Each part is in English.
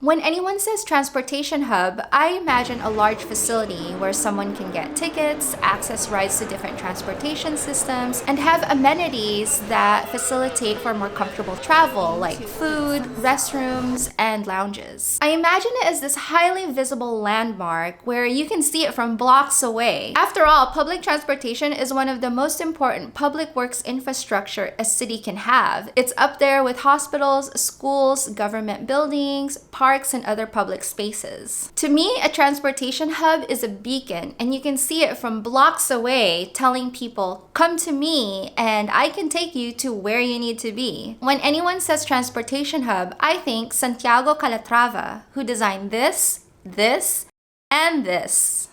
When anyone says transportation hub, I imagine a large facility where someone can get tickets, access rides to different transportation systems, and have amenities that facilitate for more comfortable travel like food, restrooms, and lounges. I imagine it as this highly visible landmark where you can see it from blocks away. After all, public transportation is one of the most important public works infrastructure a city can have. It's up there with hospitals, schools, government buildings, parks, and other public spaces. To me, a transportation hub is a beacon, and you can see it from blocks away telling people, come to me and I can take you to where you need to be. When anyone says transportation hub, I think Santiago Calatrava, who designed this, and this.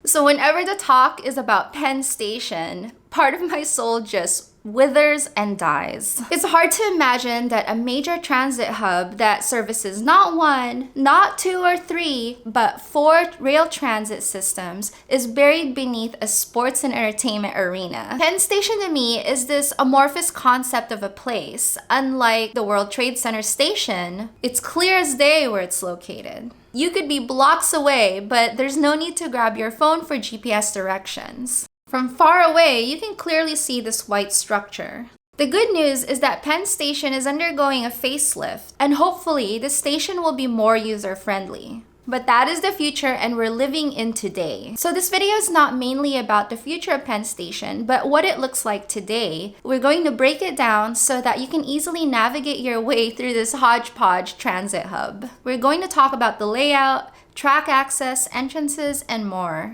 So whenever the talk is about Penn Station, part of my soul just withers and dies. It's hard to imagine that a major transit hub that services not one, not two or three, but 4 rail transit systems is buried beneath a sports and entertainment arena. Penn Station to me is this amorphous concept of a place. Unlike the World Trade Center station, it's clear as day where it's located. You could be blocks away, but there's no need to grab your phone for GPS directions. From far away, you can clearly see this white structure. The good news is that Penn Station is undergoing a facelift, and hopefully the station will be more user-friendly. But that is the future, and we're living in today. So this video is not mainly about the future of Penn Station, but what it looks like today. We're going to break it down so that you can easily navigate your way through this hodgepodge transit hub. We're going to talk about the layout, track access, entrances, and more.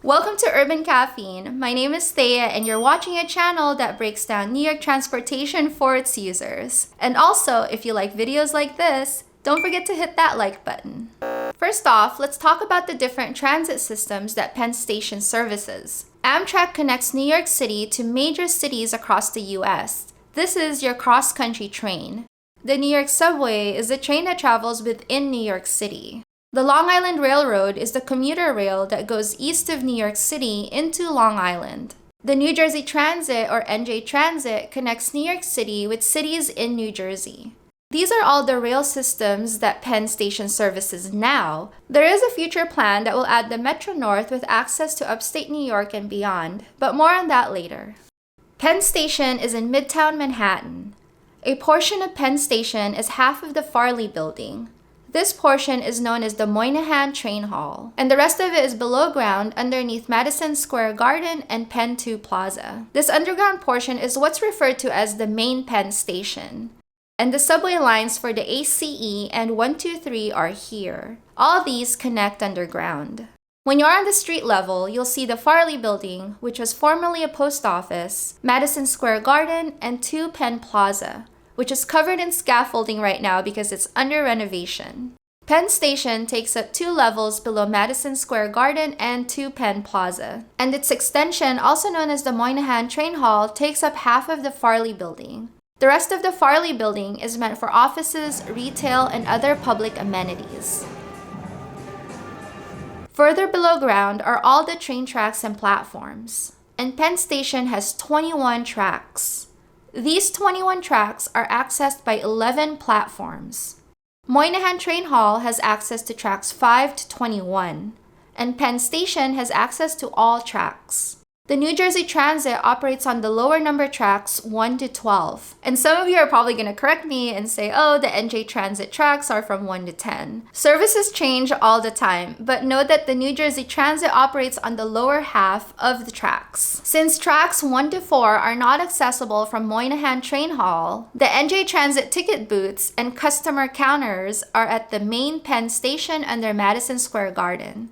Welcome to Urban Caffeine. My name is Thea, and you're watching a channel that breaks down New York transportation for its users. And also, if you like videos like this, don't forget to hit that like button. First off, let's talk about the different transit systems that Penn Station services. Amtrak connects New York City to major cities across the US. This is your cross-country train. The New York Subway is the train that travels within New York City. The Long Island Railroad is the commuter rail that goes east of New York City into Long Island. The New Jersey Transit, or NJ Transit, connects New York City with cities in New Jersey. These are all the rail systems that Penn Station services now. There is a future plan that will add the Metro North with access to upstate New York and beyond, but more on that later. Penn Station is in Midtown Manhattan. A portion of Penn Station is half of the Farley Building. This portion is known as the Moynihan Train Hall, and the rest of it is below ground underneath Madison Square Garden and Penn 2 Plaza. This underground portion is what's referred to as the main Penn Station, and the subway lines for the ACE and 123 are here. All these connect underground. When you're on the street level, you'll see the Farley Building, which was formerly a post office, Madison Square Garden, and 2 Penn Plaza, which is covered in scaffolding right now because it's under renovation. Penn Station takes up 2 levels below Madison Square Garden and 2 Penn Plaza, and its extension, also known as the Moynihan Train Hall, takes up half of the Farley Building. The rest of the Farley Building is meant for offices, retail, and other public amenities. Further below ground are all the train tracks and platforms, and Penn Station has 21 tracks. These 21 tracks are accessed by 11 platforms. Moynihan Train Hall has access to tracks 5 to 21, and Penn Station has access to all tracks. The New Jersey Transit operates on the lower number tracks 1 to 12. And some of you are probably going to correct me and say, oh, the NJ Transit tracks are from 1 to 10. Services change all the time, but know that the New Jersey Transit operates on the lower half of the tracks. Since tracks 1 to 4 are not accessible from Moynihan Train Hall, the NJ Transit ticket booths and customer counters are at the main Penn Station under Madison Square Garden.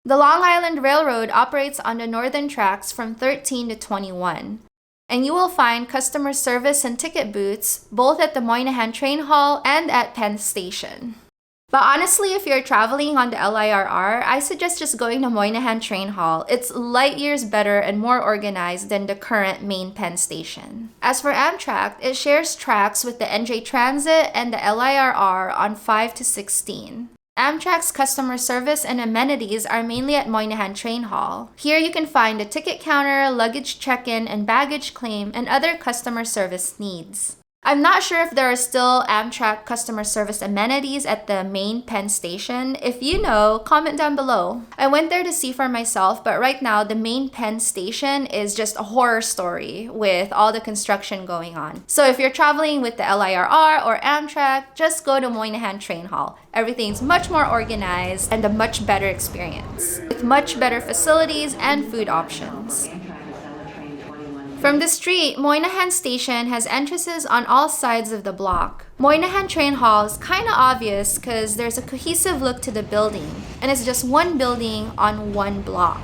The Long Island Railroad operates on the northern tracks from 13 to 21, and you will find customer service and ticket booths both at the Moynihan Train Hall and at Penn Station. But honestly, if you're traveling on the LIRR, I suggest just going to Moynihan Train Hall. It's light years better and more organized than the current main Penn Station. As for Amtrak, it shares tracks with the NJ Transit and the LIRR on 5 to 16. Amtrak's customer service and amenities are mainly at Moynihan Train Hall. Here you can find a ticket counter, luggage check-in and baggage claim, and other customer service needs. I'm not sure if there are still Amtrak customer service amenities at the main Penn Station. If you know, comment down below. I went there to see for myself, but right now the main Penn Station is just a horror story with all the construction going on. So if you're traveling with the LIRR or Amtrak, just go to Moynihan Train Hall. Everything's much more organized and a much better experience, with much better facilities and food options. From the street, Moynihan Station has entrances on all sides of the block. Moynihan Train Hall is kind of obvious because there's a cohesive look to the building, and it's just one building on one block.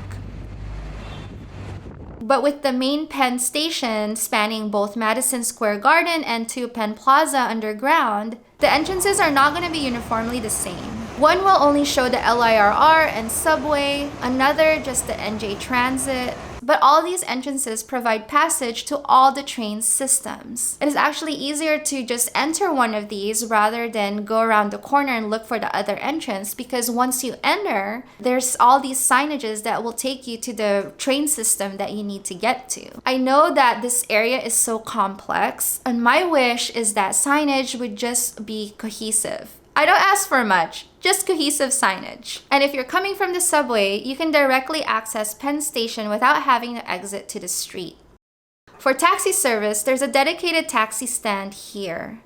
But with the main Penn Station spanning both Madison Square Garden and 2 Penn Plaza underground, the entrances are not going to be uniformly the same. One will only show the LIRR and subway, another just the NJ Transit, but all these entrances provide passage to all the train systems. It is actually easier to just enter one of these rather than go around the corner and look for the other entrance, because once you enter, there's all these signages that will take you to the train system that you need to get to. I know that this area is so complex, and my wish is that signage would just be cohesive. I don't ask for much, just cohesive signage. And if you're coming from the subway, you can directly access Penn Station without having to exit to the street. For taxi service, there's a dedicated taxi stand here.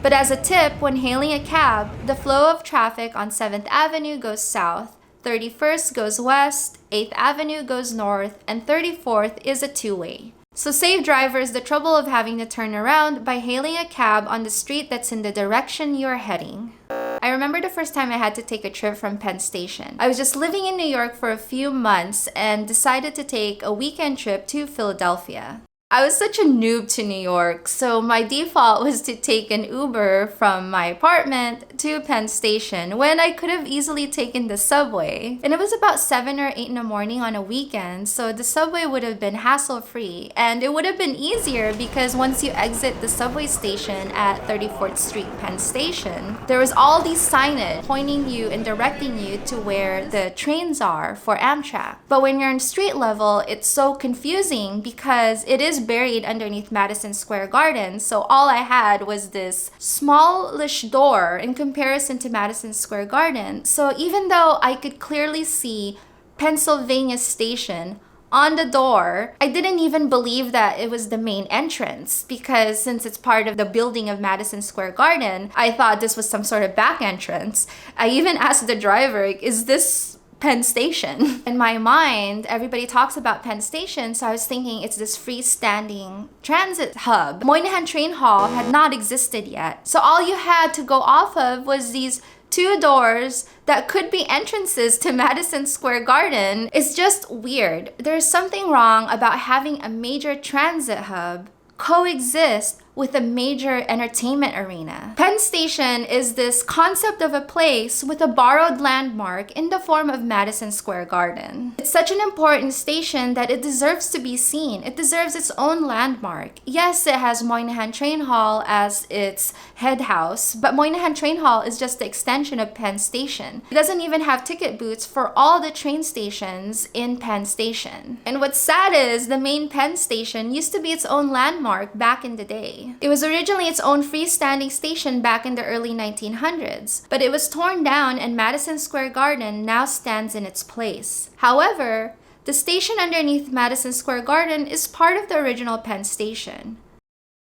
But as a tip, when hailing a cab, the flow of traffic on 7th Avenue goes south, 31st goes west, 8th Avenue goes north, and 34th is a two-way. So save drivers the trouble of having to turn around by hailing a cab on the street that's in the direction you're heading. I remember the first time I had to take a trip from Penn Station. I was just living in New York for a few months and decided to take a weekend trip to Philadelphia. I was such a noob to New York, so my default was to take an Uber from my apartment to Penn Station when I could have easily taken the subway. And it was about 7 or 8 in the morning on a weekend, so the subway would have been hassle-free. And it would have been easier because once you exit the subway station at 34th Street Penn Station, there was all these signage pointing you and directing you to where the trains are for Amtrak. But when you're on street level, it's so confusing because it is buried underneath Madison Square Garden, so all I had was this smallish door in comparison to Madison Square Garden. So even though I could clearly see Pennsylvania Station on the door, I didn't even believe that it was the main entrance, because since it's part of the building of Madison Square Garden, I thought this was some sort of back entrance. I even asked the driver, is this Penn Station? In my mind, everybody talks about Penn Station, so I was thinking it's this freestanding transit hub. Moynihan Train Hall had not existed yet, so all you had to go off of was these 2 doors that could be entrances to Madison Square Garden. It's just weird. There's something wrong about having a major transit hub coexist with a major entertainment arena. Penn Station is this concept of a place with a borrowed landmark in the form of Madison Square Garden. It's such an important station that it deserves to be seen. It deserves its own landmark. Yes, it has Moynihan Train Hall as its head house, but Moynihan Train Hall is just the extension of Penn Station. It doesn't even have ticket booths for all the train stations in Penn Station. And what's sad is the main Penn Station used to be its own landmark back in the day. It was originally its own freestanding station back in the early 1900s, but it was torn down and Madison Square Garden now stands in its place. However, the station underneath Madison Square Garden is part of the original Penn Station.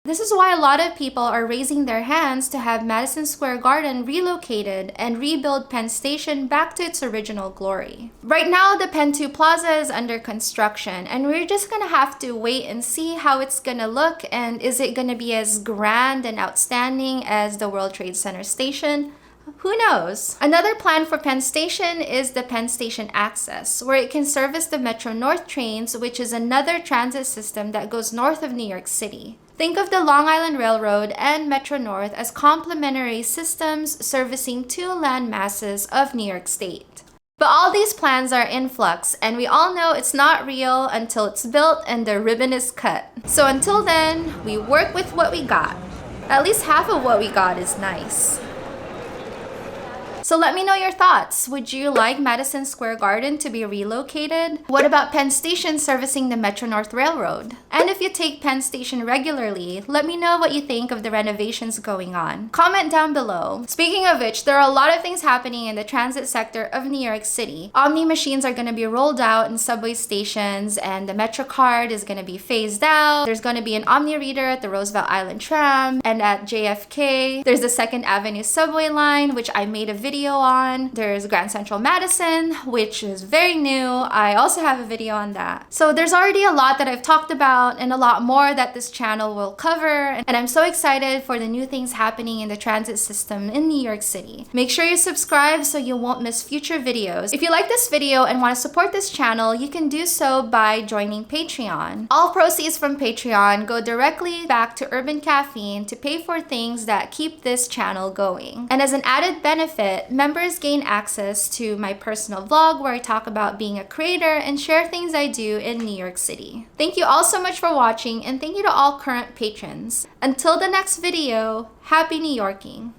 This is why a lot of people are raising their hands to have Madison Square Garden relocated and rebuild Penn Station back to its original glory. Right now, the Penn 2 Plaza is under construction, and we're just gonna have to wait and see how it's gonna look, and is it gonna be as grand and outstanding as the World Trade Center station? Who knows? Another plan for Penn Station is the Penn Station Access, where it can service the Metro North trains, which is another transit system that goes north of New York City. Think of the Long Island Railroad and Metro North as complementary systems servicing 2 land masses of New York State. But all these plans are in flux, and we all know it's not real until it's built and the ribbon is cut. So until then, we work with what we got. At least half of what we got is nice. So let me know your thoughts. Would you like Madison Square Garden to be relocated? What about Penn Station servicing the Metro North Railroad? And if you take Penn Station regularly, let me know what you think of the renovations going on. Comment down below. Speaking of which, there are a lot of things happening in the transit sector of New York City. Omni machines are going to be rolled out in subway stations, and the Metro card is going to be phased out. There's going to be an Omni reader at the Roosevelt Island tram, and at JFK, there's the 2nd Avenue subway line, which I made a video on. There's Grand Central Madison, which is very new. I also have a video on that. So there's already a lot that I've talked about and a lot more that this channel will cover, and I'm so excited for the new things happening in the transit system in New York City. Make sure you subscribe so you won't miss future videos. If you like this video and want to support this channel, you can do so by joining Patreon. All proceeds from Patreon go directly back to Urban Caffeine to pay for things that keep this channel going. And as an added benefit, members gain access to my personal vlog where I talk about being a creator and share things I do in New York City. Thank you all so much for watching, and thank you to all current patrons. Until the next video, happy New Yorking!